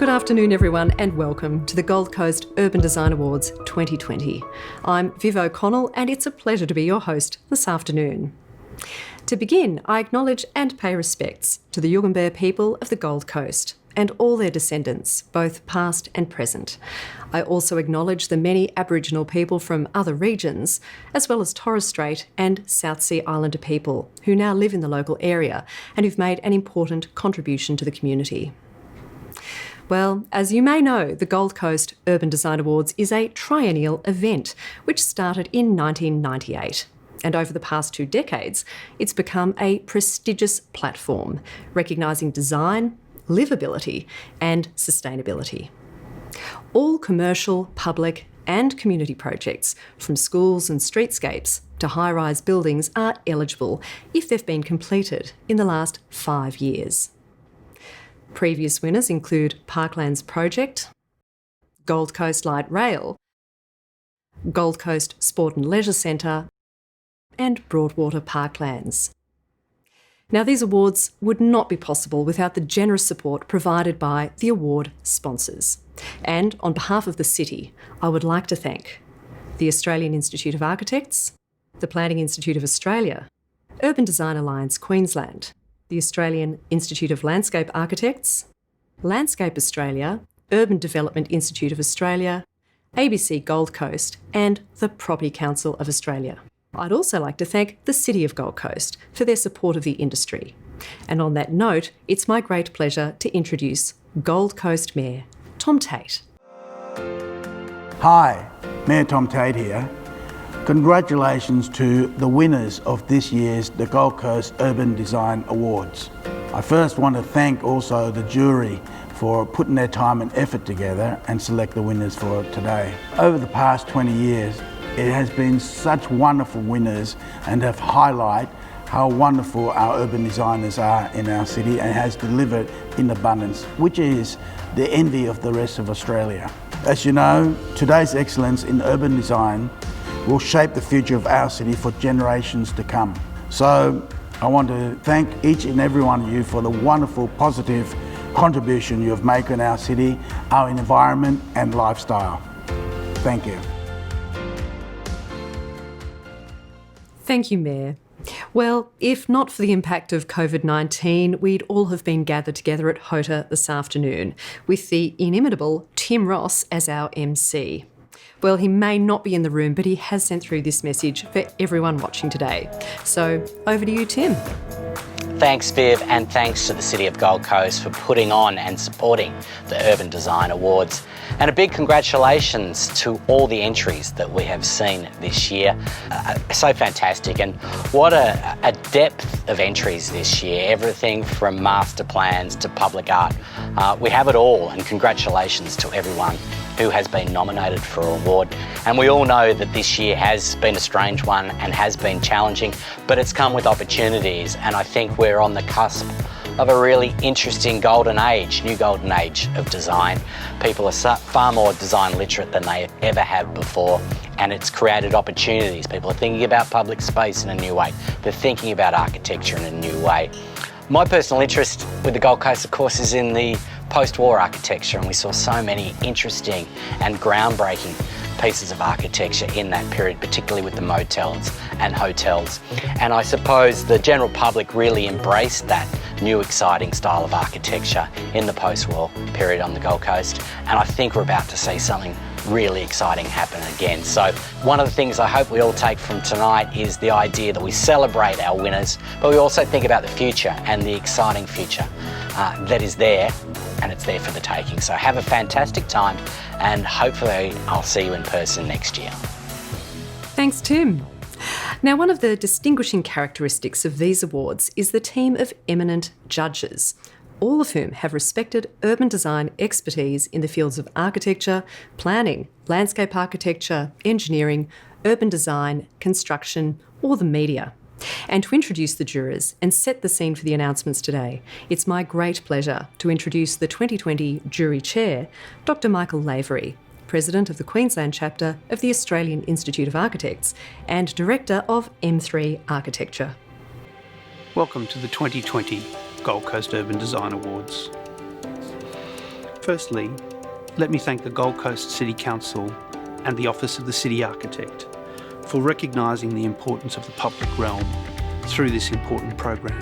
Good afternoon, everyone, and welcome to the Gold Coast Urban Design Awards 2020. I'm Viv O'Connell, and it's a pleasure to be your host this afternoon. To begin, I acknowledge and pay respects to the Yugambeh people of the Gold Coast and all their descendants, both past and present. I also acknowledge the many Aboriginal people from other regions, as well as Torres Strait and South Sea Islander people who now live in the local area and who've made an important contribution to the community. Well, as you may know, the Gold Coast Urban Design Awards is a triennial event which started in 1998. And over the past 2 decades, it's become a prestigious platform, recognising design, livability and sustainability. All commercial, public and community projects, from schools and streetscapes to high-rise buildings, are eligible if they've been completed in the last 5 years. Previous winners include Parklands Project, Gold Coast Light Rail, Gold Coast Sport and Leisure Centre and Broadwater Parklands. Now, these awards would not be possible without the generous support provided by the award sponsors. And on behalf of the City, I would like to thank the Australian Institute of Architects, the Planning Institute of Australia, Urban Design Alliance Queensland, the Australian Institute of Landscape Architects, Landscape Australia, Urban Development Institute of Australia, ABC Gold Coast and the Property Council of Australia. I'd also like to thank the City of Gold Coast for their support of the industry. And on that note, it's my great pleasure to introduce Gold Coast Mayor Tom Tate. Hi, Mayor Tom Tate here. Congratulations to the winners of this year's the Gold Coast Urban Design Awards. I first want to thank also the jury for putting their time and effort together and select the winners for today. Over the past 20 years, it has been such wonderful winners and have highlighted how wonderful our urban designers are in our city and has delivered in abundance, which is the envy of the rest of Australia. As you know, today's excellence in urban design will shape the future of our city for generations to come. So I want to thank each and every one of you for the wonderful, positive contribution you have made in our city, our environment and lifestyle. Thank you. Thank you, Mayor. Well, if not for the impact of COVID-19, we'd all have been gathered together at HOTA this afternoon with the inimitable Tim Ross as our MC. Well, he may not be in the room, but he has sent through this message for everyone watching today. So over to you, Tim. Thanks, Viv, and thanks to the City of Gold Coast for putting on and supporting the Urban Design Awards. And a big congratulations to all the entries that we have seen this year. So fantastic, and what a depth of entries this year. Everything from master plans to public art. We have it all, and congratulations to everyone who has been nominated for an award. And we all know that this year has been a strange one and has been challenging, but it's come with opportunities, and I think we're on the cusp of a really interesting golden age, new golden age of design. People are far more design literate than they ever have before, and it's created opportunities. People are thinking about public space in a new way. They're thinking about architecture in a new way. My personal interest with the Gold Coast, of course, is in the post-war architecture, and we saw so many interesting and groundbreaking pieces of architecture in that period, particularly with the motels and hotels. And I suppose the general public really embraced that new exciting style of architecture in the post-war period on the Gold Coast, and I think we're about to see something really exciting happen again. So one of the things I hope we all take from tonight is the idea that we celebrate our winners, but we also think about the future and the exciting future that is there, and it's there for the taking. So have a fantastic time, and hopefully I'll see you in person next year. Thanks, Tim. Now, one of the distinguishing characteristics of these awards is the team of eminent judges, all of whom have respected urban design expertise in the fields of architecture, planning, landscape architecture, engineering, urban design, construction, or the media. And to introduce the jurors and set the scene for the announcements today, it's my great pleasure to introduce the 2020 Jury Chair, Dr. Michael Lavery, President of the Queensland chapter of the Australian Institute of Architects and Director of M3 Architecture. Welcome to the 2020 Gold Coast Urban Design Awards. Firstly, let me thank the Gold Coast City Council and the Office of the City Architect for recognising the importance of the public realm through this important program.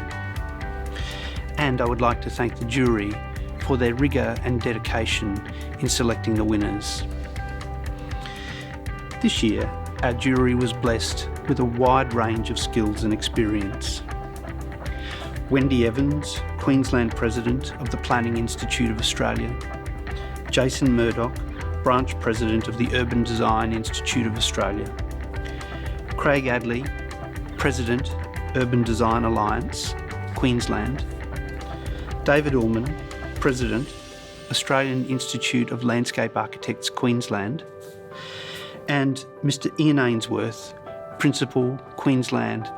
And I would like to thank the jury for their rigour and dedication in selecting the winners. This year, our jury was blessed with a wide range of skills and experience. Wendy Evans, Queensland President of the Planning Institute of Australia. Jason Murdoch, Branch President of the Urban Design Institute of Australia. Craig Adley, President, Urban Design Alliance, Queensland. David Ullman, President, Australian Institute of Landscape Architects, Queensland. And Mr Ian Ainsworth, Principal, Queensland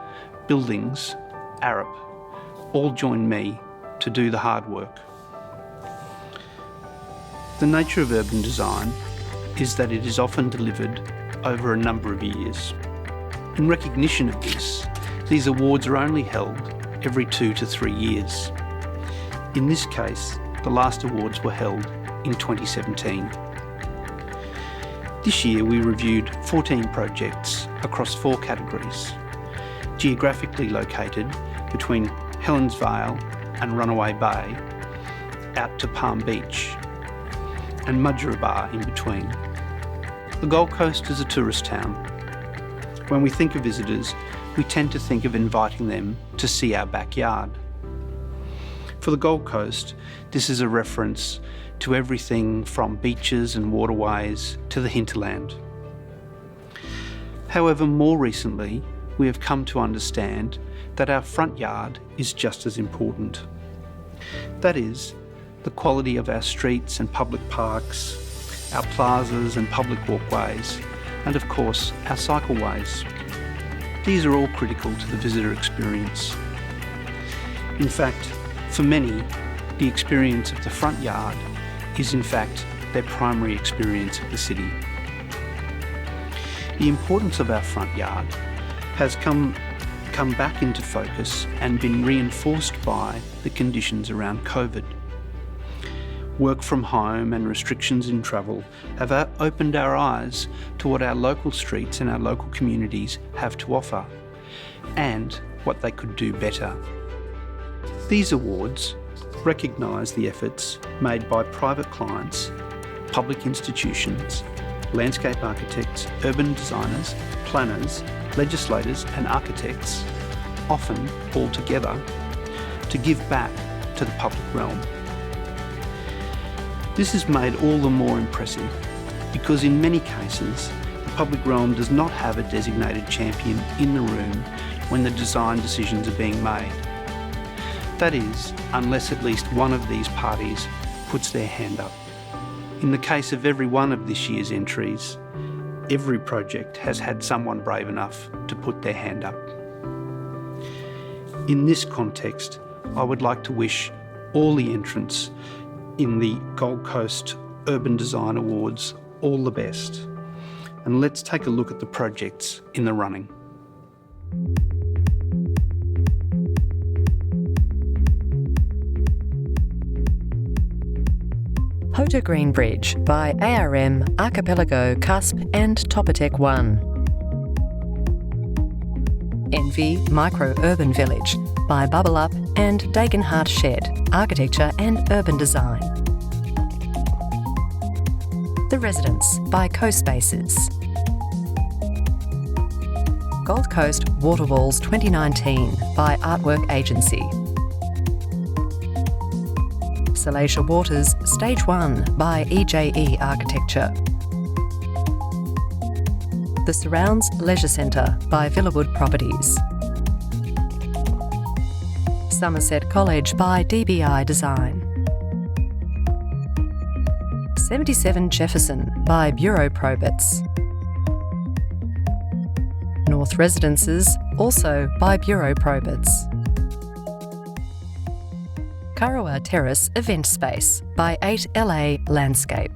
Buildings, Arup, all joined me to do the hard work. The nature of urban design is that it is often delivered over a number of years. In recognition of this, these awards are only held every 2 to 3 years. In this case, the last awards were held in 2017. This year we reviewed 14 projects across 4 categories, geographically located between Helens Vale and Runaway Bay, out to Palm Beach, and Mudgeeraba in between. The Gold Coast is a tourist town. When we think of visitors, we tend to think of inviting them to see our backyard. For the Gold Coast, this is a reference to everything from beaches and waterways to the hinterland. However, more recently, we have come to understand that our front yard is just as important. That is, the quality of our streets and public parks, our plazas and public walkways, and of course, our cycleways. These are all critical to the visitor experience. In fact, for many, the experience of the front yard is in fact their primary experience of the city. The importance of our front yard has come back into focus and been reinforced by the conditions around COVID. Work from home and restrictions in travel have opened our eyes to what our local streets and our local communities have to offer and what they could do better. These awards recognise the efforts made by private clients, public institutions, landscape architects, urban designers, planners, legislators and architects, often all together, to give back to the public realm. This is made all the more impressive because in many cases the public realm does not have a designated champion in the room when the design decisions are being made. That is, unless at least one of these parties puts their hand up. In the case of every one of this year's entries, every project has had someone brave enough to put their hand up. In this context, I would like to wish all the entrants in the Gold Coast Urban Design Awards all the best. And let's take a look at the projects in the running. Hota Green Bridge by ARM, Archipelago, Cusp and Topatech 1. Envy Micro Urban Village by Bubble Up and Dagenhart Shed, Architecture and Urban Design. The Residence by CoSpaces. Gold Coast Waterwalls 2019 by Artwork Agency. Salacia Waters Stage 1 by EJE Architecture. The Surrounds Leisure Centre by Villawood Properties. Somerset College by DBI Design. 77 Jefferson by Bureau Probits. North Residences, also by Bureau Probits. Kurrawa Terrace Event Space by 8LA Landscape.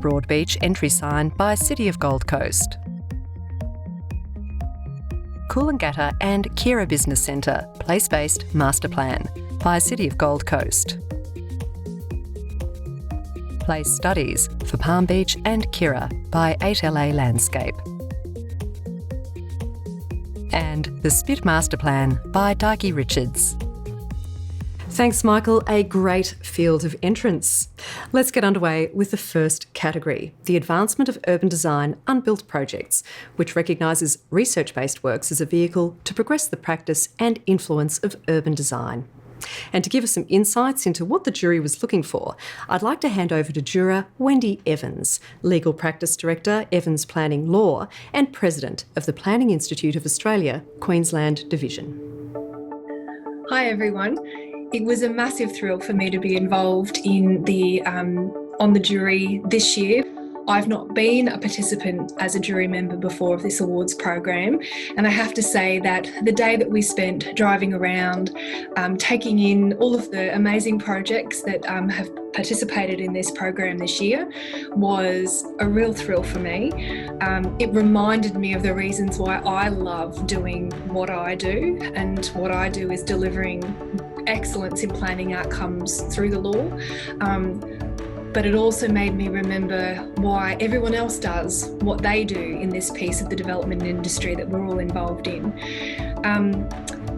Broadbeach Entry Sign by City of Gold Coast. Coolangatta and Kira Business Centre Place-Based Master Plan by City of Gold Coast. Place Studies for Palm Beach and Kirra by 8LA Landscape. And The Spit Master Plan by Dikey Richards. Thanks, Michael. A great field of entrants. Let's get underway with the first category, the Advancement of Urban Design Unbuilt Projects, which recognises research-based works as a vehicle to progress the practice and influence of urban design. And to give us some insights into what the jury was looking for, I'd like to hand over to juror Wendy Evans, Legal Practice Director, Evans Planning Law, and President of the Planning Institute of Australia, Queensland Division. Hi everyone. It was a massive thrill for me to be involved in on the jury this year. I've not been a participant as a jury member before of this awards program, and I have to say that the day that we spent driving around, taking in all of the amazing projects that have participated in this program this year was a real thrill for me. It reminded me of the reasons why I love doing what I do, and what I do is delivering excellence in planning outcomes through the law. But it also made me remember why everyone else does what they do in this piece of the development industry that we're all involved in.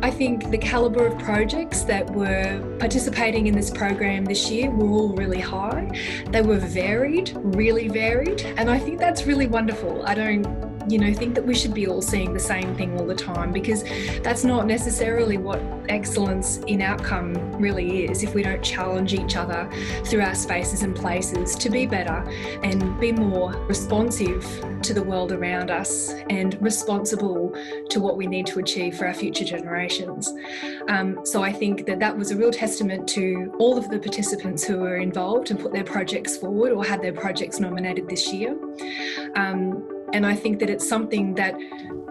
I think the calibre of projects that were participating in this program this year were all really high. They were varied, really varied, and I think that's really wonderful. I don't think that we should be all seeing the same thing all the time, because that's not necessarily what excellence in outcome really is if we don't challenge each other through our spaces and places to be better and be more responsive to the world around us and responsible to what we need to achieve for our future generations. So I think that was a real testament to all of the participants who were involved and put their projects forward or had their projects nominated this year. And I think that it's something that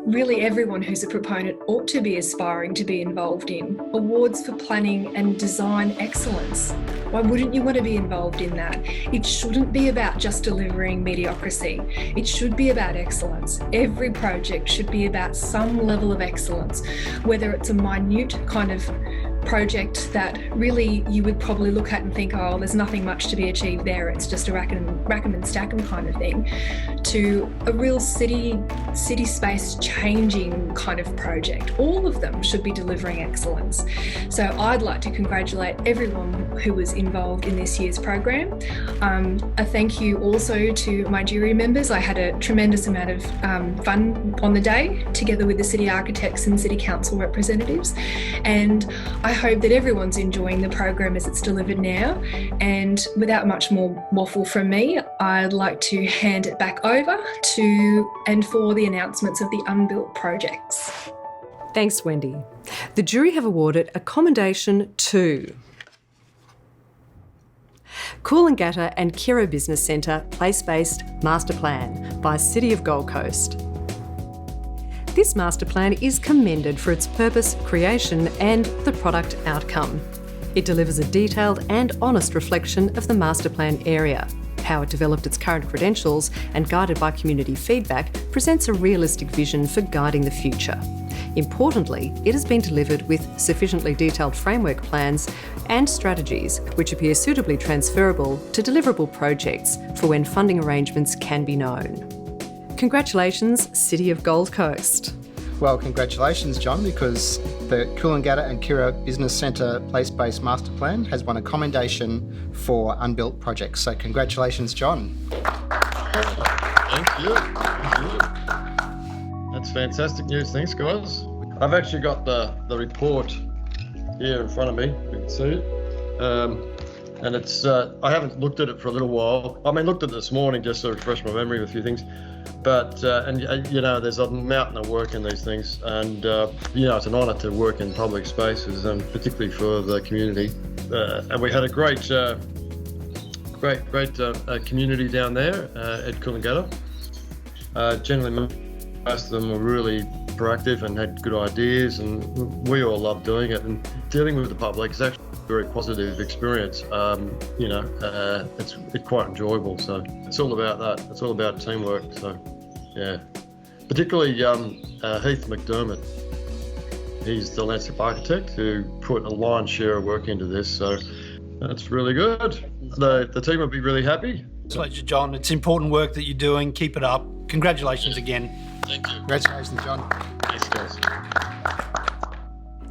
really everyone who's a proponent ought to be aspiring to be involved in. Awards for planning and design excellence. Why wouldn't you want to be involved in that? It shouldn't be about just delivering mediocrity. It should be about excellence. Every project should be about some level of excellence, whether it's a minute kind of project that really you would probably look at and think, oh, there's nothing much to be achieved there, it's just a rack 'em and stack 'em kind of thing, to a real city space changing kind of project. All of them should be delivering excellence. So I'd like to congratulate everyone who was involved in this year's program. A thank you also to my jury members. I had a tremendous amount of fun on the day, together with the city architects and city council representatives, and I hope that everyone's enjoying the program as it's delivered now. And without much more waffle from me, I'd like to hand it back over for the announcements of the Unbuilt projects. Thanks, Wendy. The jury have awarded a commendation to Coolangatta and Kirra Business Centre Place-Based Master Plan by City of Gold Coast. This master plan is commended for its purpose, creation and the product outcome. It delivers a detailed and honest reflection of the master plan area. How it developed its current credentials and, guided by community feedback, presents a realistic vision for guiding the future. Importantly, it has been delivered with sufficiently detailed framework plans and strategies which appear suitably transferable to deliverable projects for when funding arrangements can be known. Congratulations, City of Gold Coast. Well, congratulations, John, because the Coolangatta and Kirra Business Centre Place-Based Master Plan has won a commendation for Unbuilt projects. So congratulations, John. Thank you. That's fantastic news. Thanks, guys. I've actually got the report here in front of me. You can see it. And it's I haven't looked at it for a little while. I mean, looked at it this morning just to refresh my memory of a few things. But, there's a mountain of work in these things. And, it's an honour to work in public spaces, and particularly for the community. And we had a great community down there at Coolangatta. Generally, most of them were really proactive and had good ideas, and we all love doing it. And dealing with the public is actually a very positive experience. It's quite enjoyable. So it's all about that. It's all about teamwork. So, yeah. Particularly Heath McDermott. He's the landscape architect who put a lion's share of work into this. So that's really good. the team will be really happy. Pleasure, John. It's important work that you're doing. Keep it up. Congratulations again. Thank you. Congratulations, John. Thanks, guys.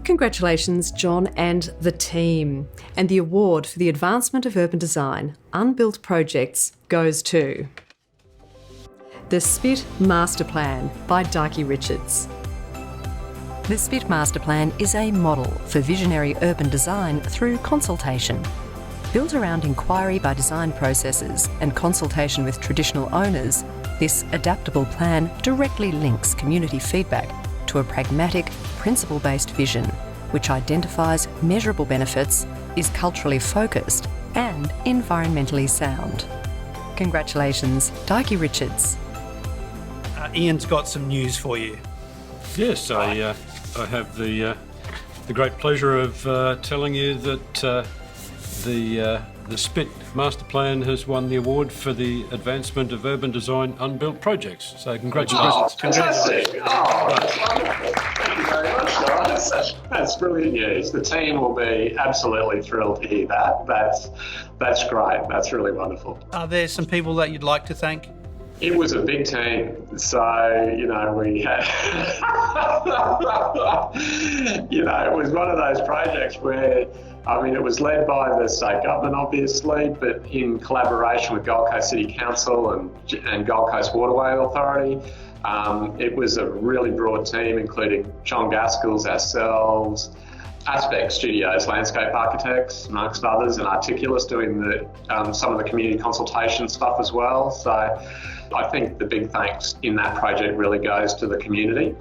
Congratulations, John and the team. And the award for the advancement of urban design, Unbuilt projects, goes to the SPIT Master Plan by Dyke Richards. The SPIT Master Plan is a model for visionary urban design through consultation. Built around inquiry by design processes and consultation with traditional owners, this adaptable plan directly links community feedback to a pragmatic, principle-based vision which identifies measurable benefits, is culturally focused and environmentally sound. Congratulations, Dyke Richards. Ian's got some news for you. Yes, I have the great pleasure of telling you that the SPIT Master Plan has won the award for the advancement of urban design unbuilt projects. So congratulations. Oh, fantastic. Oh, that's wonderful. Thank you very much, guys. That's brilliant news. The team will be absolutely thrilled to hear that. That's great. That's really wonderful. Are there some people that you'd like to thank? It was a big team, so, we had, it was one of those projects where, it was led by the state government, obviously, but in collaboration with Gold Coast City Council and Gold Coast Waterway Authority. It was a really broad team, including John Gaskell's, ourselves, Aspect Studios, landscape architects, amongst others, and Articulus doing some of the community consultation stuff as well. So I think the big thanks in that project really goes to the community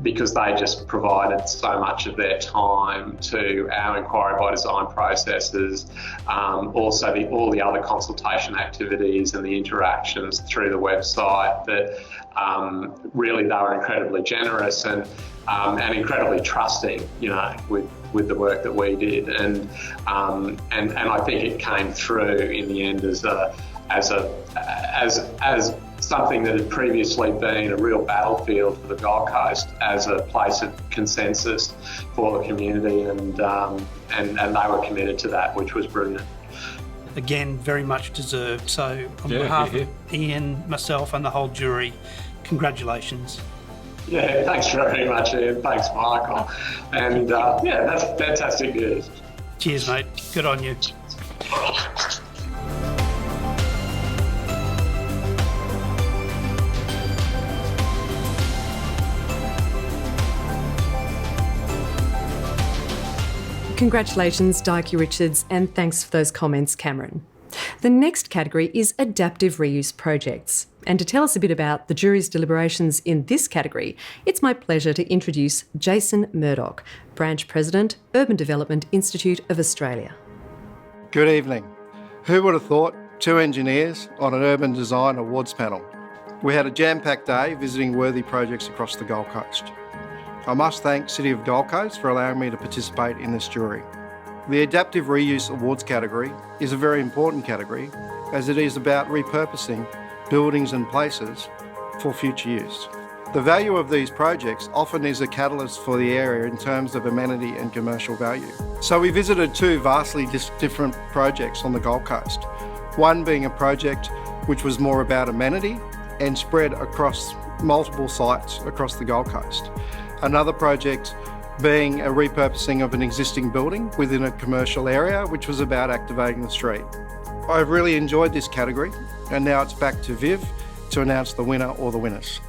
because they just provided so much of their time to our inquiry by design processes, also all the other consultation activities and the interactions through the website that really they were incredibly generous and incredibly trusting, with the work that we did, and I think it came through in the end as something that had previously been a real battlefield for the Gold Coast as a place of consensus for the community, and they were committed to that, which was brilliant. Again, very much deserved. So on behalf of Ian, myself and the whole jury, congratulations. Yeah, thanks very much, Ian. Thanks, Michael. And that's fantastic news. Cheers, mate. Good on you. Congratulations, Dyke Richards, and thanks for those comments, Cameron. The next category is adaptive reuse projects. And to tell us a bit about the jury's deliberations in this category, it's my pleasure to introduce Jason Murdoch, Branch President, Urban Development Institute of Australia. Good evening. Who would have thought 2 engineers on an urban design awards panel? We had a jam-packed day visiting worthy projects across the Gold Coast. I must thank City of Gold Coast for allowing me to participate in this jury. The Adaptive Reuse Awards category is a very important category as it is about repurposing buildings and places for future use. The value of these projects often is a catalyst for the area in terms of amenity and commercial value. So we visited 2 vastly different projects on the Gold Coast. One being a project which was more about amenity and spread across multiple sites across the Gold Coast. Another project being a repurposing of an existing building within a commercial area, which was about activating the street. I've really enjoyed this category, and now it's back to Viv to announce the winner or the winners.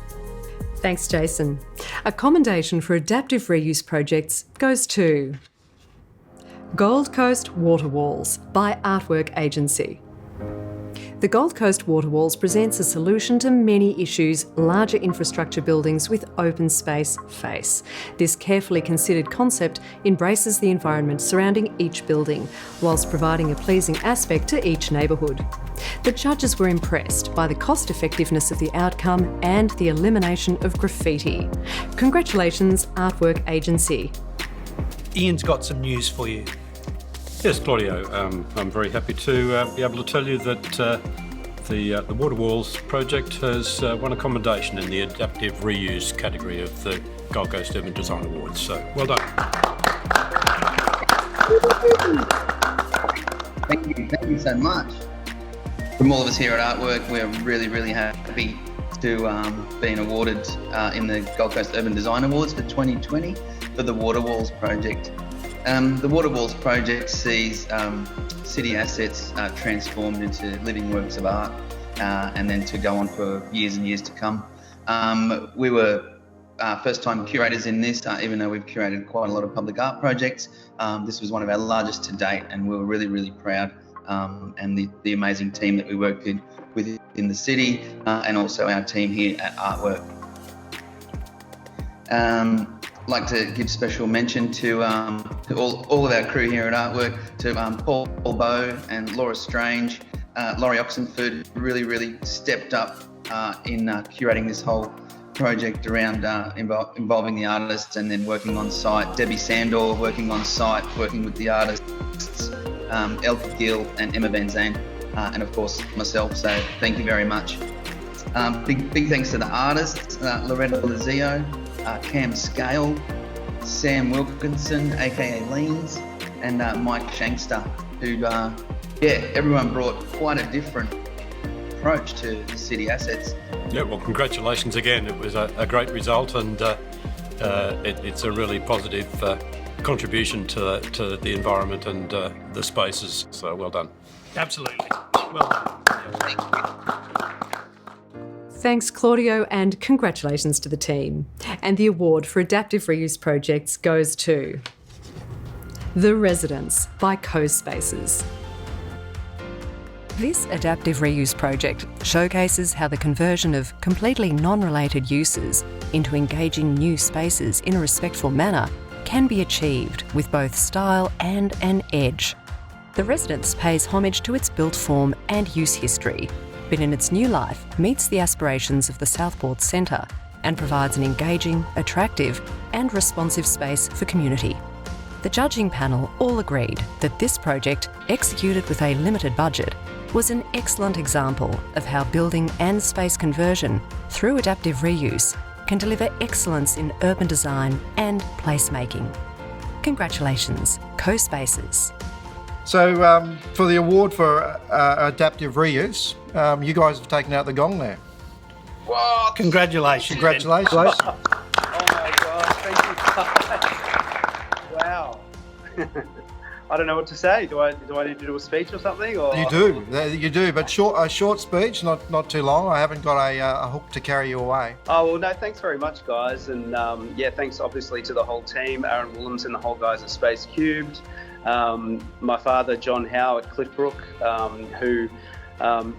Thanks, Jason. A commendation for adaptive reuse projects goes to Gold Coast Water Walls by Artwork Agency. The Gold Coast Water Walls presents a solution to many issues larger infrastructure buildings with open space face. This carefully considered concept embraces the environment surrounding each building, whilst providing a pleasing aspect to each neighbourhood. The judges were impressed by the cost effectiveness of the outcome and the elimination of graffiti. Congratulations, Artwork Agency. Ian's got some news for you. Yes, Claudio, I'm very happy to be able to tell you that the Water Walls project has won a commendation in the adaptive reuse category of the Gold Coast Urban Design Awards. So, well done. Thank you so much. From all of us here at Artwork, we're really happy to being awarded in the Gold Coast Urban Design Awards for 2020 for the Water Walls project. The Water Walls project sees city assets transformed into living works of art and then to go on for years and years to come. We were first-time curators in this, even though we've curated quite a lot of public art projects. This was one of our largest to date, and we were really proud. And the amazing team that we worked with in the city, and also our team here at Artwork. I'd like to give special mention to all of our crew here at Artwork, to Paul Bowe and Laura Strange, Laurie Oxenford, who really stepped up in curating this whole project around involving the artists and then working on site. Debbie Sandor working on site, working with the artists, Elke Gill and Emma Van Zandt, and of course myself, so thank you very much. Big thanks to the artists, Loretta Lazio, Cam Scale, Sam Wilkinson, aka Leans, and Mike Shankster, who, everyone brought quite a different approach to the city assets. Yeah, well, congratulations again. It was a great result, and it's a really positive contribution to the environment and the spaces. So well done. Absolutely. Well done. Thank you. Thanks, Claudio, and congratulations to the team. And the award for adaptive reuse projects goes to The Residence by Co-Spaces. This adaptive reuse project showcases how the conversion of completely non-related uses into engaging new spaces in a respectful manner can be achieved with both style and an edge. The Residence pays homage to its built form and use history, but in its new life meets the aspirations of the Southport Centre and provides an engaging, attractive and responsive space for community. The judging panel all agreed that this project, executed with a limited budget, was an excellent example of how building and space conversion through adaptive reuse can deliver excellence in urban design and placemaking. Congratulations, Co-Spaces. So for the award for adaptive reuse, you guys have taken out the gong there. What? Congratulations. Congratulations. Oh my gosh, thank you. Wow. I don't know what to say. Do I need to do a speech or something? Or You do, but a short speech, not too long. I haven't got a hook to carry you away. Oh, well, no, thanks very much, guys. And thanks obviously to the whole team, Aaron Willems and the whole guys at Space Cubed. My father, John Howe at Cliffbrook, who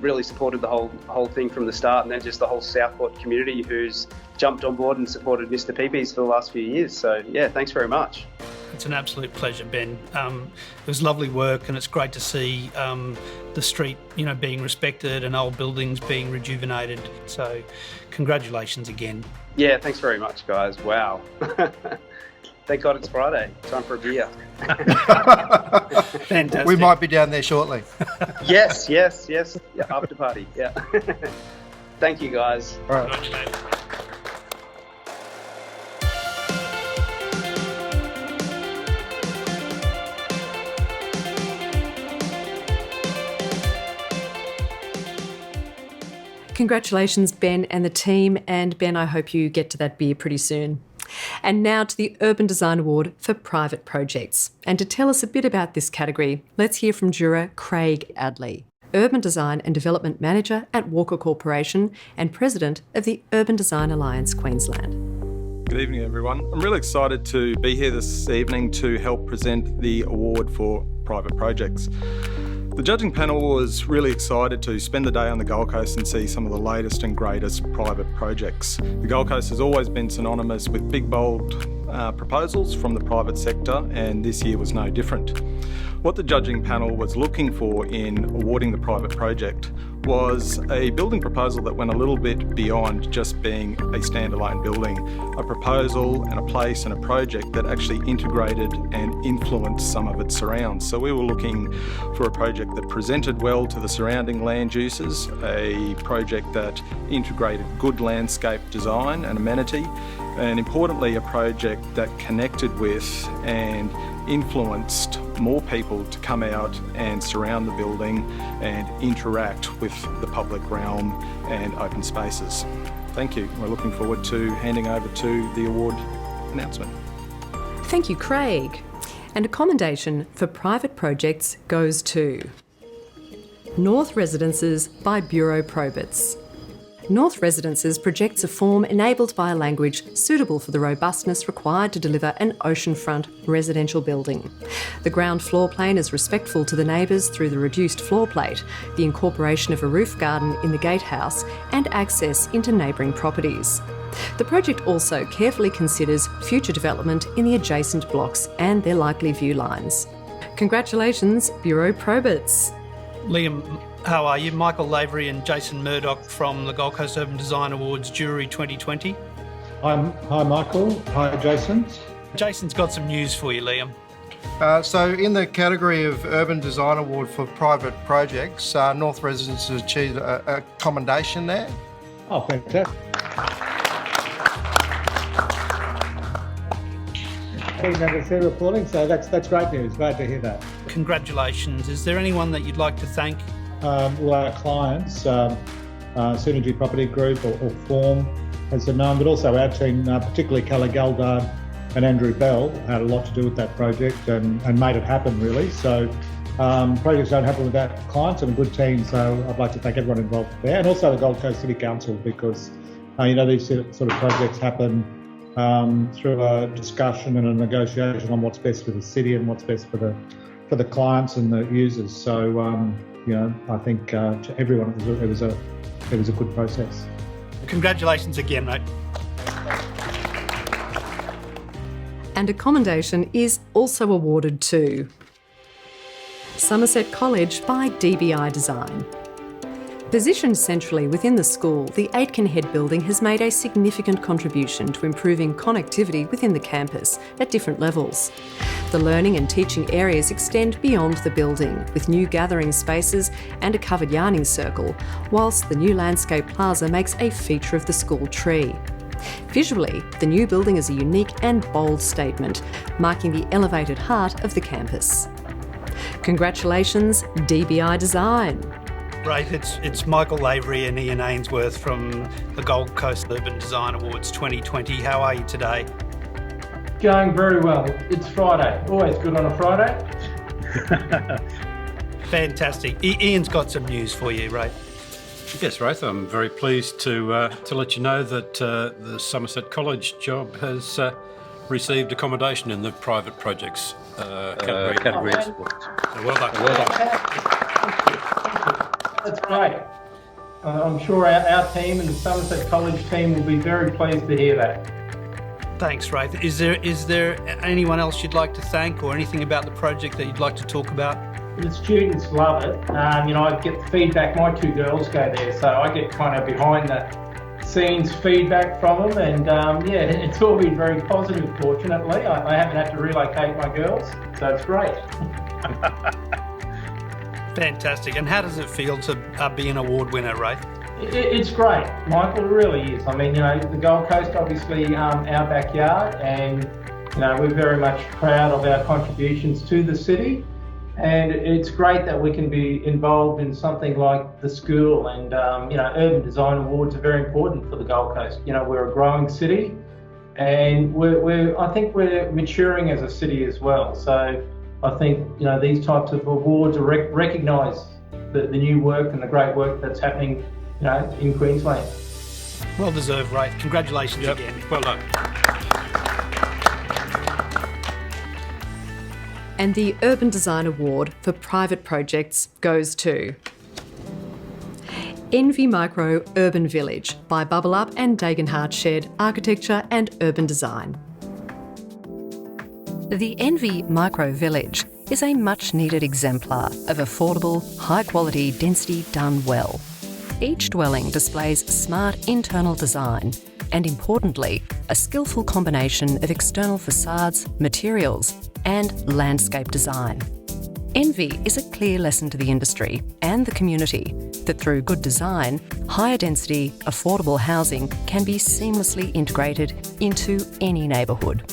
really supported the whole thing from the start, and then just the whole Southport community who's jumped on board and supported Mr. Peepees for the last few years. So, yeah, thanks very much. It's an absolute pleasure, Ben. It was lovely work, and it's great to see the street, being respected and old buildings being rejuvenated. So, congratulations again. Yeah, thanks very much, guys. Wow. Thank God it's Friday. Time for a beer. Fantastic. We might be down there shortly. Yes. Yeah, after party. Yeah. Thank you, guys. All right. Congratulations, Ben and the team. And Ben, I hope you get to that beer pretty soon. And now to the Urban Design Award for Private Projects. And to tell us a bit about this category, let's hear from juror Craig Adley, Urban Design and Development Manager at Walker Corporation and President of the Urban Design Alliance Queensland. Good evening, everyone. I'm really excited to be here this evening to help present the award for private projects. The judging panel was really excited to spend the day on the Gold Coast and see some of the latest and greatest private projects. The Gold Coast has always been synonymous with big, bold proposals from the private sector, and this year was no different. What the judging panel was looking for in awarding the private project was a building proposal that went a little bit beyond just being a standalone building, a proposal and a place and a project that actually integrated and influenced some of its surrounds. So we were looking for a project that presented well to the surrounding land uses, a project that integrated good landscape design and amenity, and importantly a project that connected with and influenced more people to come out and surround the building and interact with the public realm and open spaces. Thank you. We're looking forward to handing over to the award announcement. Thank you, Craig. And a commendation for private projects goes to North Residences by Bureau Probits. North Residences projects a form enabled by a language suitable for the robustness required to deliver an oceanfront residential building. The ground floor plane is respectful to the neighbours through the reduced floor plate, the incorporation of a roof garden in the gatehouse, and access into neighbouring properties. The project also carefully considers future development in the adjacent blocks and their likely view lines. Congratulations, Bureau Probits. Liam, how are you? Michael Lavery and Jason Murdoch from the Gold Coast Urban Design Awards Jury 2020. Hi Michael, hi Jason. Jason's got some news for you, Liam. So in the category of Urban Design Award for private projects, North Residences achieved a commendation there. Oh, fantastic. Team members here reporting, so that's great news. Glad to hear that. Congratulations. Is there anyone that you'd like to thank? All our clients, Synergy Property Group or Form, as they're known, but also our team, particularly Keller Galdard and Andrew Bell, had a lot to do with that project and made it happen, really. So projects don't happen without clients and a good team, so I'd like to thank everyone involved there, and also the Gold Coast City Council, because these sort of projects happen through a discussion and a negotiation on what's best for the city and what's best for the clients and the users. So I think to everyone it was a good process. Congratulations again, mate. And a commendation is also awarded to Somerset College by DBI Design. Positioned centrally within the school, the Aitken Head building has made a significant contribution to improving connectivity within the campus at different levels. The learning and teaching areas extend beyond the building, with new gathering spaces and a covered yarning circle, whilst the new landscape plaza makes a feature of the school tree. Visually, the new building is a unique and bold statement, marking the elevated heart of the campus. Congratulations, DBI Design. Great, it's Michael Lavery and Ian Ainsworth from the Gold Coast Urban Design Awards 2020. How are you today? Going very well. It's Friday. Always good on a Friday. Fantastic. Ian's got some news for you, Ray. Yes, Rafe, I'm very pleased to let you know that the Somerset College job has received accommodation in the private projects category. So well done. That's great. I'm sure our team and the Somerset College team will be very pleased to hear that. Thanks, Ray. Is there anyone else you'd like to thank, or anything about the project that you'd like to talk about? The students love it. I get the feedback. My two girls go there, so I get kind of behind the scenes feedback from them, and it's all been very positive, fortunately. I haven't had to relocate my girls, so it's great. Fantastic. And how does it feel to be an award winner, Ray? It's great, Michael, it really is. I mean, the Gold Coast, obviously our backyard, and we're very much proud of our contributions to the city. And it's great that we can be involved in something like the school, and Urban Design Awards are very important for the Gold Coast. We're a growing city, and I think we're maturing as a city as well. So I think these types of awards recognise the new work and the great work that's happening in Queensland. Well deserved, Ray. Congratulations again. Well done. And the Urban Design Award for private projects goes to Envy Micro Urban Village by Bubble Up and Dagenhart Shed Architecture and Urban Design. The Envy Micro Village is a much-needed exemplar of affordable, high-quality density done well. Each dwelling displays smart internal design and, importantly, a skillful combination of external facades, materials and landscape design. Envy is a clear lesson to the industry and the community that through good design, higher density, affordable housing can be seamlessly integrated into any neighbourhood.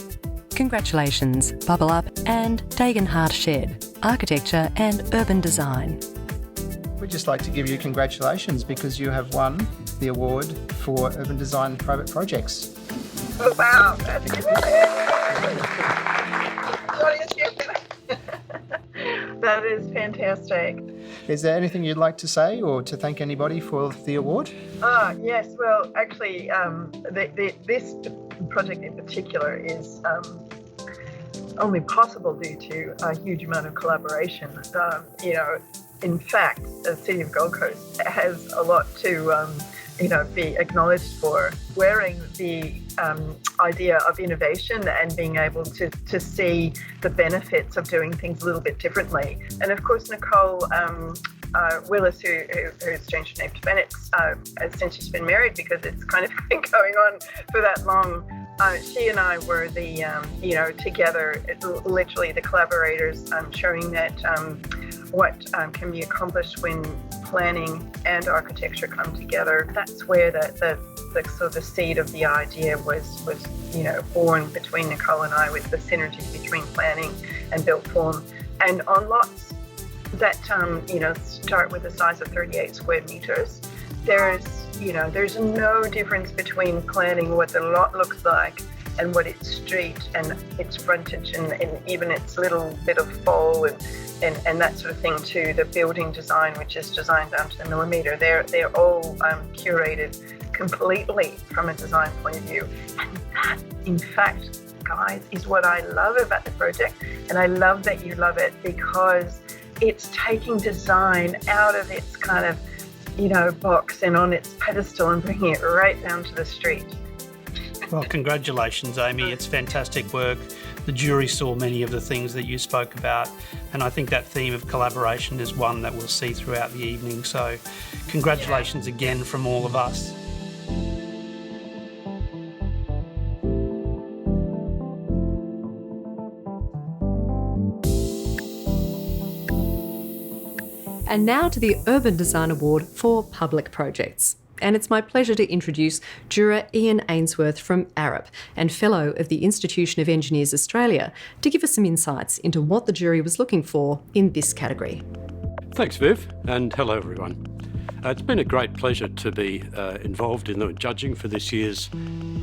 Congratulations, Bubble Up and Dagenhart Shed, Architecture and Urban Design. We'd just like to give you congratulations because you have won the award for Urban Design Private Projects. Oh, wow, that's good. That is fantastic. Is there anything you'd like to say or to thank anybody for the award? Yes, well, actually, this project in particular is only possible due to a huge amount of collaboration. In fact, the City of Gold Coast has a lot to, be acknowledged for. Wearing the idea of innovation and being able to see the benefits of doing things a little bit differently. And of course, Nicole Willis, who's changed her name to Bennett, since she's been married, because it's kind of been going on for that long. She and I were the, together, literally the collaborators, showing that what can be accomplished when planning and architecture come together. That's where the sort of the seed of the idea was born between Nicole and I, with the synergy between planning and built form. And on lots that start with a size of 38 square meters, there's no difference between planning what the lot looks like and what its street and its frontage and even its little bit of fall and that sort of thing, to the building design, which is designed down to the millimetre. They're all curated completely from a design point of view. And that, in fact, guys, is what I love about the project. And I love that you love it, because it's taking design out of its kind of, box and on its pedestal and bringing it right down to the street. Well, congratulations, Amy. It's fantastic work. The jury saw many of the things that you spoke about, and I think that theme of collaboration is one that we'll see throughout the evening. So congratulations again from all of us. And now to the Urban Design Award for Public Projects. And it's my pleasure to introduce juror Ian Ainsworth from Arup and Fellow of the Institution of Engineers Australia to give us some insights into what the jury was looking for in this category. Thanks, Viv, and hello everyone. It's been a great pleasure to be involved in the judging for this year's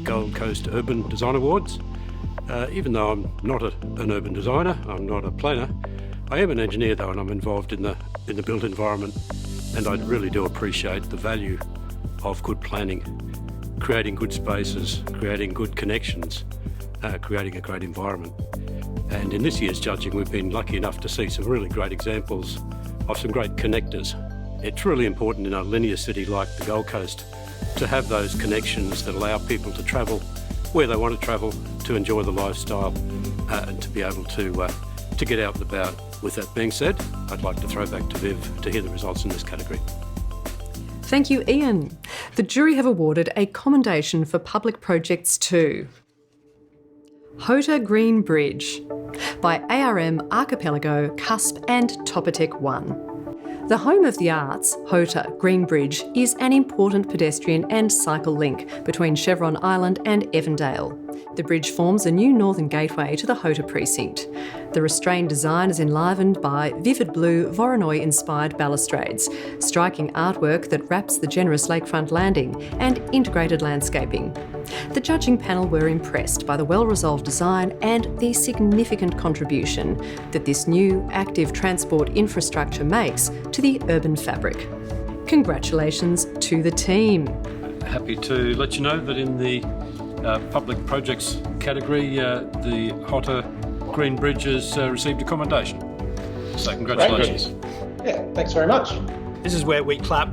Gold Coast Urban Design Awards. Even though I'm not an urban designer, I'm not a planner, I am an engineer though, and I'm involved in the built environment, and I really do appreciate the value of good planning, creating good spaces, creating good connections, creating a great environment. And in this year's judging, we've been lucky enough to see some really great examples of some great connectors. It's really important in a linear city like the Gold Coast to have those connections that allow people to travel where they want to travel, to enjoy the lifestyle, and to be able to get out and about. With that being said, I'd like to throw back to Viv to hear the results in this category. Thank you, Ian. The jury have awarded a commendation for public projects to Hota Green Bridge by ARM Archipelago, Cusp and Topatech 1. The home of the arts, Hota Green Bridge, is an important pedestrian and cycle link between Chevron Island and Evandale. The bridge forms a new northern gateway to the Hota precinct. The restrained design is enlivened by vivid blue Voronoi-inspired balustrades, striking artwork that wraps the generous lakefront landing, and integrated landscaping. The judging panel were impressed by the well-resolved design and the significant contribution that this new active transport infrastructure makes to the urban fabric. Congratulations to the team. Happy to let you know that in the public projects category, the Hota Green Bridge has received a commendation. So congratulations. Yeah, thanks very much. This is where we clap.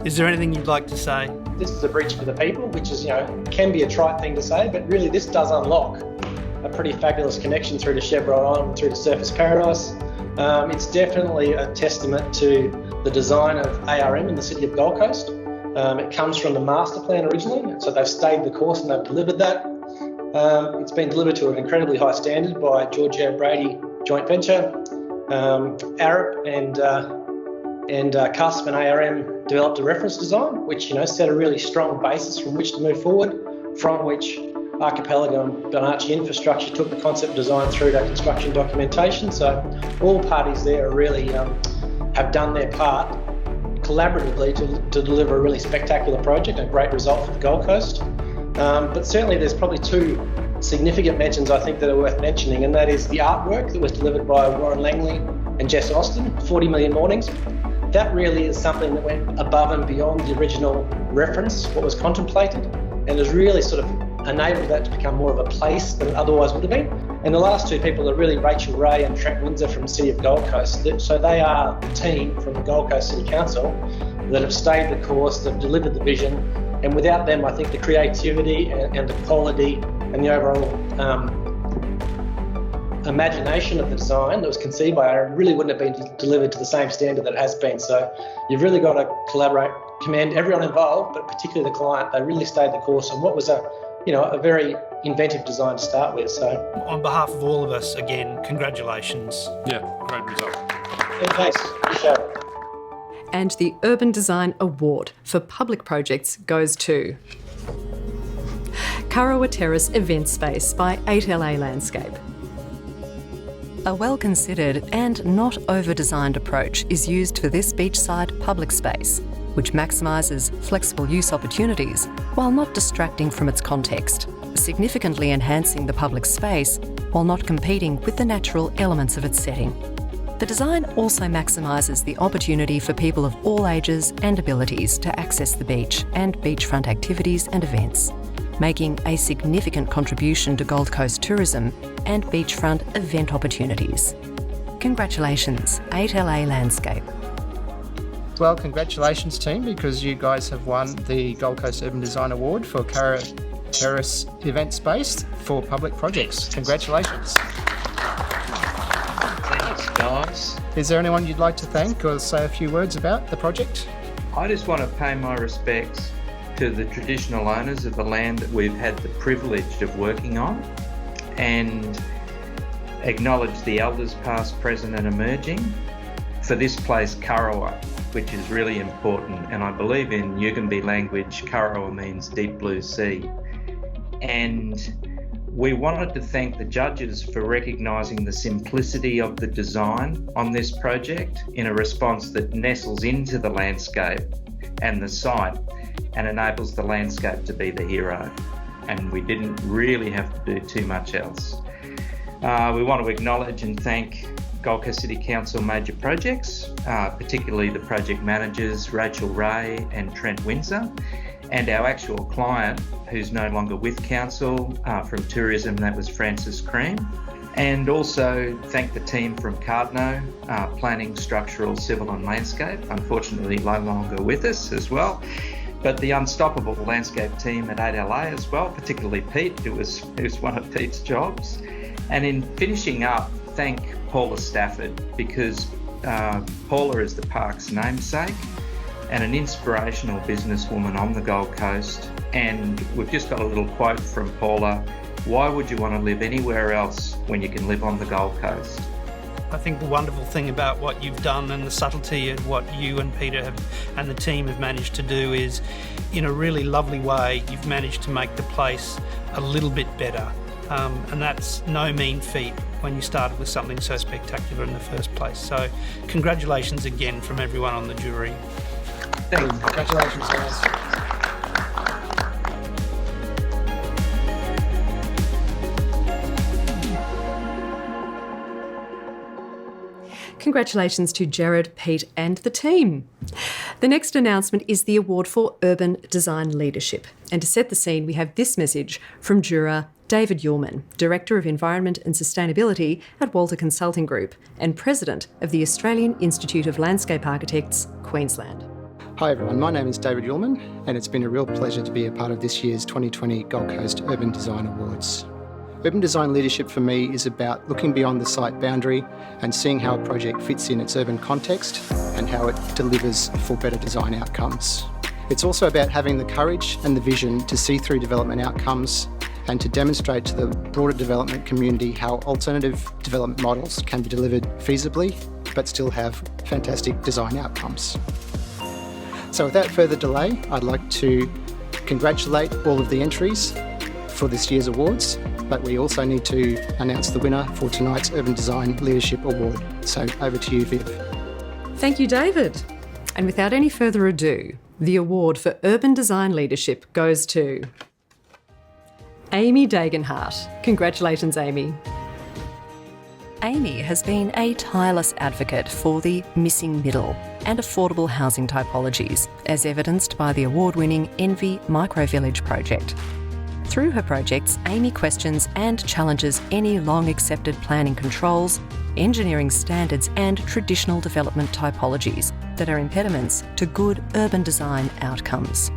Is there anything you'd like to say? This is a bridge for the people, which is, can be a trite thing to say, but really this does unlock a pretty fabulous connection through to Chevron Island, through to Surfers Paradise. It's definitely a testament to the design of ARM in the City of Gold Coast. It comes from the master plan originally, so they've stayed the course and they've delivered that. It's been delivered to an incredibly high standard by Georgia Brady joint venture. Arup and Cusp and ARM developed a reference design, which set a really strong basis from which to move forward from which Archipelago and Bonacci Infrastructure took the concept design through to construction documentation. So all parties there really have done their part collaboratively to deliver a really spectacular project, a great result for the Gold Coast. But certainly there's probably two significant mentions I think that are worth mentioning, and that is the artwork that was delivered by Warren Langley and Jess Austin, 40 Million Mornings. That really is something that went above and beyond the original reference, what was contemplated, and has really sort of enabled that to become more of a place than it otherwise would have been. And the last two people are really Rachel Ray and Trent Windsor from the City of Gold Coast. So they are the team from the Gold Coast City Council that have stayed the course, that have delivered the vision, and without them I think the creativity and the quality and the overall imagination of the design that was conceived by her really wouldn't have been delivered to the same standard that it has been. So you've really got to collaborate, commend everyone involved, but particularly the client. They really stayed the course on what was a very inventive design to start with. So on behalf of all of us, again, congratulations. Yeah, great result. Yeah, thanks. Appreciate it. And the Urban Design Award for public projects goes to Kurrawa Terrace Event Space by 8LA Landscape. A well-considered and not over-designed approach is used for this beachside public space, which maximises flexible use opportunities while not distracting from its context, significantly enhancing the public space while not competing with the natural elements of its setting. The design also maximises the opportunity for people of all ages and abilities to access the beach and beachfront activities and events, making a significant contribution to Gold Coast tourism and beachfront event opportunities. Congratulations, 8LA Landscape. Well, congratulations team, because you guys have won the Gold Coast Urban Design Award for Kurrawa Terrace Event Space for public projects. Congratulations. Thanks, guys. Is there anyone you'd like to thank or say a few words about the project? I just want to pay my respects to the traditional owners of the land that we've had the privilege of working on, and acknowledge the elders past, present and emerging for this place, Kurrawa, which is really important. And I believe in Yugambeh language, Kurrawa means deep blue sea. And we wanted to thank the judges for recognising the simplicity of the design on this project in a response that nestles into the landscape and the site and enables the landscape to be the hero. And we didn't really have to do too much else. We want to acknowledge and thank Gold Coast City Council Major Projects, particularly the project managers Rachel Ray and Trent Windsor, and our actual client who's no longer with Council from tourism, that was Francis Cream. And also thank the team from Cardno, Planning, Structural, Civil and Landscape, unfortunately no longer with us as well. But the unstoppable landscape team at 8LA as well, particularly Pete, who was one of Pete's jobs. And in finishing up, thank Paula Stafford, because Paula is the park's namesake and an inspirational businesswoman on the Gold Coast. And we've just got a little quote from Paula: "Why would you want to live anywhere else when you can live on the Gold Coast?" I think the wonderful thing about what you've done and the subtlety of what you and Peter have and the team have managed to do is, in a really lovely way, you've managed to make the place a little bit better. And that's no mean feat when you started with something so spectacular in the first place. So congratulations again from everyone on the jury. Thanks. Congratulations, guys. Congratulations to Jared, Pete and the team. The next announcement is the award for Urban Design Leadership. And to set the scene, we have this message from juror David Ullman, Director of Environment and Sustainability at Walter Consulting Group and President of the Australian Institute of Landscape Architects, Queensland. Hi everyone, my name is David Ullman and it's been a real pleasure to be a part of this year's 2020 Gold Coast Urban Design Awards. Urban design leadership for me is about looking beyond the site boundary and seeing how a project fits in its urban context and how it delivers for better design outcomes. It's also about having the courage and the vision to see through development outcomes and to demonstrate to the broader development community how alternative development models can be delivered feasibly but still have fantastic design outcomes. So without further delay, I'd like to congratulate all of the entries for this year's awards, but we also need to announce the winner for tonight's Urban Design Leadership Award. So over to you, Viv. Thank you, David. And without any further ado, the award for Urban Design Leadership goes to Amy Dagenhart. Congratulations, Amy. Amy has been a tireless advocate for the missing middle and affordable housing typologies, as evidenced by the award-winning Envy Microvillage project. Through her projects, Amy questions and challenges any long-accepted planning controls, engineering standards and traditional development typologies that are impediments to good urban design outcomes.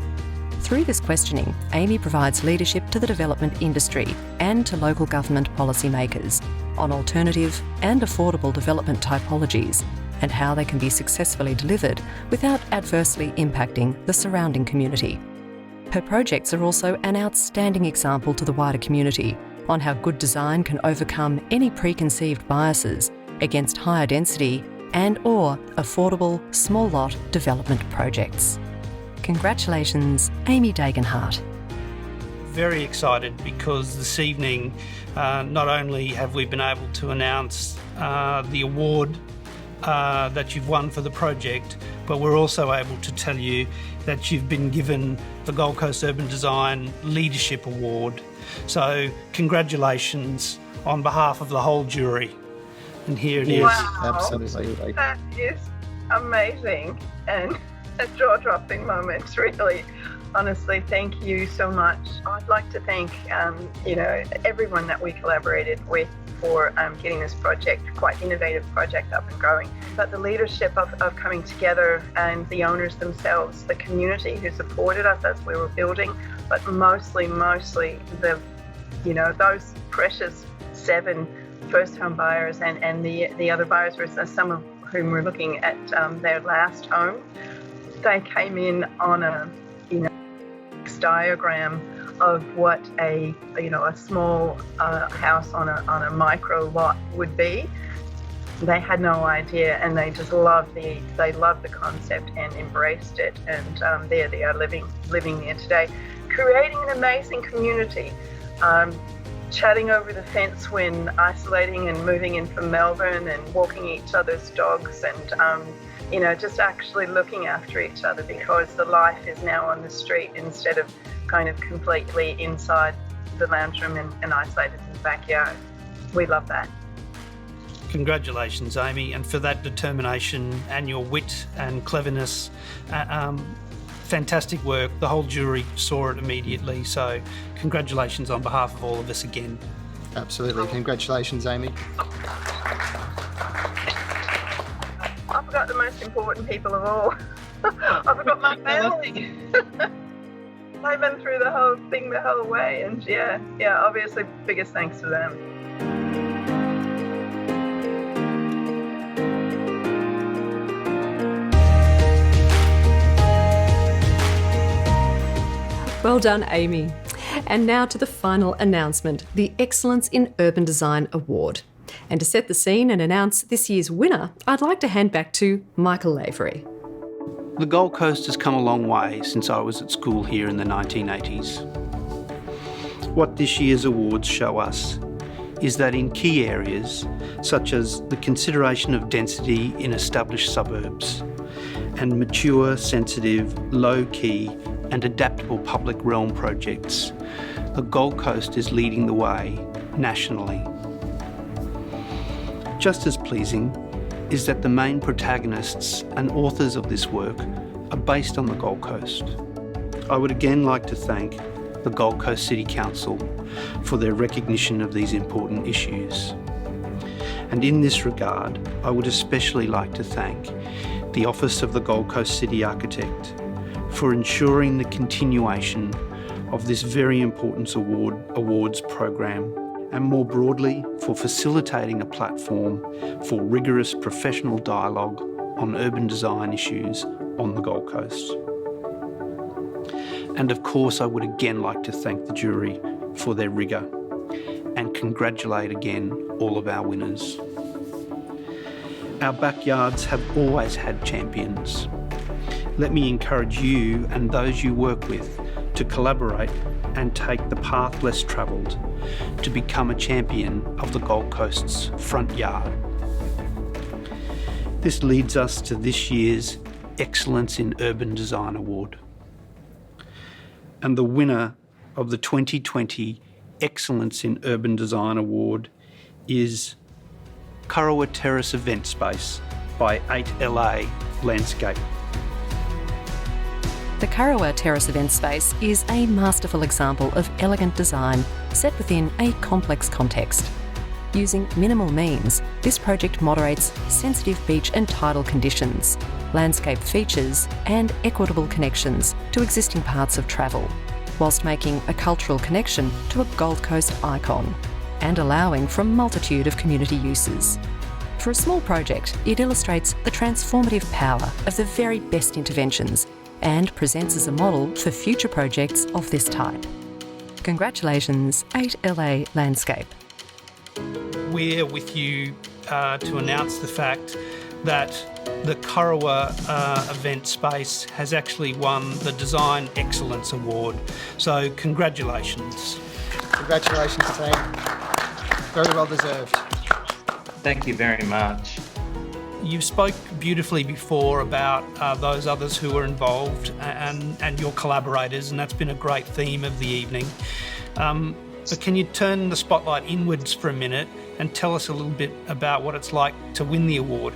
Through this questioning, Amy provides leadership to the development industry and to local government policymakers on alternative and affordable development typologies and how they can be successfully delivered without adversely impacting the surrounding community. Her projects are also an outstanding example to the wider community on how good design can overcome any preconceived biases against higher density and/or affordable small lot development projects. Congratulations, Amy Dagenhart. Very excited because this evening not only have we been able to announce the award that you've won for the project, but we're also able to tell you that you've been given the Gold Coast Urban Design Leadership Award. So congratulations on behalf of the whole jury. And here it is. Wow. Absolutely. That is amazing and a jaw-dropping moment, really. Honestly, thank you so much. I'd like to thank, everyone that we collaborated with for getting this project, quite innovative project, up and going. But the leadership of coming together and the owners themselves, the community who supported us as we were building, but mostly those precious 7 first home buyers and the other buyers, some of whom were looking at their last home. They came in on a diagram of what a small house on a micro lot would be. They had no idea, and they just loved the concept and embraced it. And there they are living there today, creating an amazing community. Chatting over the fence when isolating and moving in from Melbourne, and walking each other's dogs, and just actually looking after each other, because the life is now on the street instead of kind of completely inside the lounge room and isolated in the backyard. We love that. Congratulations, Amy, and for that determination and your wit and cleverness. Fantastic work. The whole jury saw it immediately, so congratulations on behalf of all of us again. Absolutely. Congratulations, Amy. I forgot the most important people of all. I forgot my family. They've been through the whole thing the whole way, and yeah, obviously biggest thanks to them. Well done, Amy. And now to the final announcement, the Excellence in Urban Design Award. And to set the scene and announce this year's winner, I'd like to hand back to Michael Lavery. The Gold Coast has come a long way since I was at school here in the 1980s. What this year's awards show us is that in key areas, such as the consideration of density in established suburbs and mature, sensitive, low-key and adaptable public realm projects, the Gold Coast is leading the way nationally. Just as pleasing is that the main protagonists and authors of this work are based on the Gold Coast. I would again like to thank the Gold Coast City Council for their recognition of these important issues. And in this regard, I would especially like to thank the Office of the Gold Coast City Architect for ensuring the continuation of this very important awards program, and more broadly for facilitating a platform for rigorous professional dialogue on urban design issues on the Gold Coast. And of course, I would again like to thank the jury for their rigour and congratulate again all of our winners. Our backyards have always had champions, let me encourage you and those you work with to collaborate and take the path less travelled to become a champion of the Gold Coast's front yard. This leads us to this year's Excellence in Urban Design Award. And the winner of the 2020 Excellence in Urban Design Award is Kurrawa Terrace Event Space by 8LA Landscape. The Kurrawa Terrace Event Space is a masterful example of elegant design set within a complex context. Using minimal means, this project moderates sensitive beach and tidal conditions, landscape features and equitable connections to existing paths of travel, whilst making a cultural connection to a Gold Coast icon and allowing for a multitude of community uses. For a small project, it illustrates the transformative power of the very best interventions and presents as a model for future projects of this type. Congratulations, 8LA Landscape. We're with you to announce the fact that the Kurrawa event space has actually won the Design Excellence Award. So congratulations. Congratulations, team. Very well deserved. Thank you very much. You spoke beautifully before about those others who were involved and your collaborators, and that's been a great theme of the evening. But can you turn the spotlight inwards for a minute and tell us a little bit about what it's like to win the award?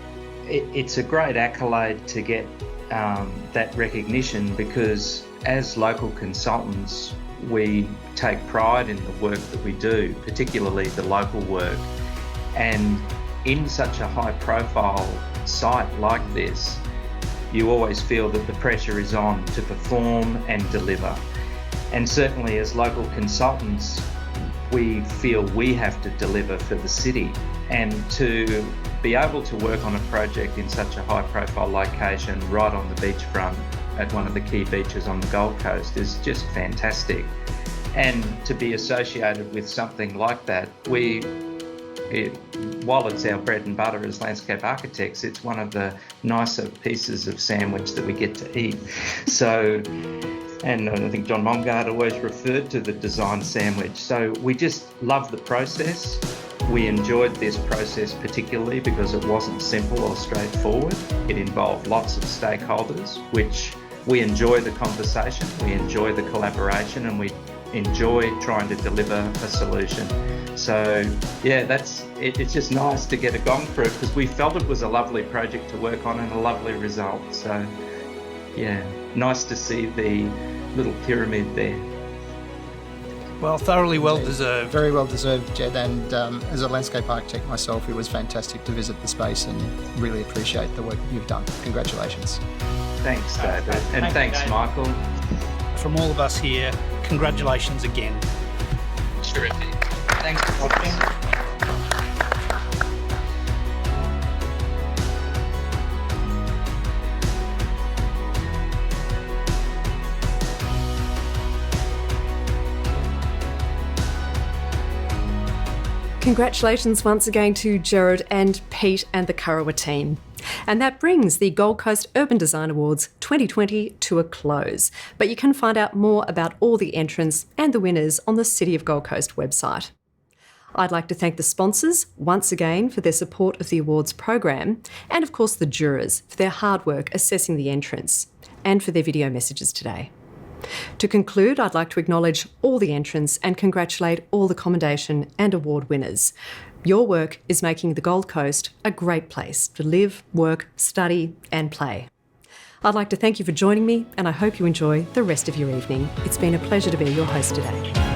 It's a great accolade to get that recognition, because as local consultants, we take pride in the work that we do, particularly the local work. And in such a high profile site like this, you always feel that the pressure is on to perform and deliver. And certainly as local consultants, we feel we have to deliver for the city. And to be able to work on a project in such a high profile location right on the beachfront at one of the key beaches on the Gold Coast is just fantastic. And to be associated with something like that, while it's our bread and butter as landscape architects, it's one of the nicer pieces of sandwich that we get to eat. So, and I think John Mongard always referred to the design sandwich. So we just love the process. We enjoyed this process particularly because it wasn't simple or straightforward. It involved lots of stakeholders, which we enjoy the conversation, we enjoy the collaboration, and we enjoy trying to deliver a solution. So yeah, it's just nice to get a gong for it, because we felt it was a lovely project to work on and a lovely result. So yeah, nice to see the little pyramid there. Well, thoroughly well deserved. Very well deserved, Jed, and as a landscape architect myself, it was fantastic to visit the space and really appreciate the work you've done. Congratulations. Thanks, David, and thanks, Michael. From all of us here, congratulations again. Terrific. Thanks for watching. Congratulations once again to Gerard and Pete and the Kurrawa team. And that brings the Gold Coast Urban Design Awards 2020 to a close. But you can find out more about all the entrants and the winners on the City of Gold Coast website. I'd like to thank the sponsors once again for their support of the awards program, and of course the jurors for their hard work assessing the entrants and for their video messages today. To conclude, I'd like to acknowledge all the entrants and congratulate all the commendation and award winners. Your work is making the Gold Coast a great place to live, work, study and play. I'd like to thank you for joining me, and I hope you enjoy the rest of your evening. It's been a pleasure to be your host today.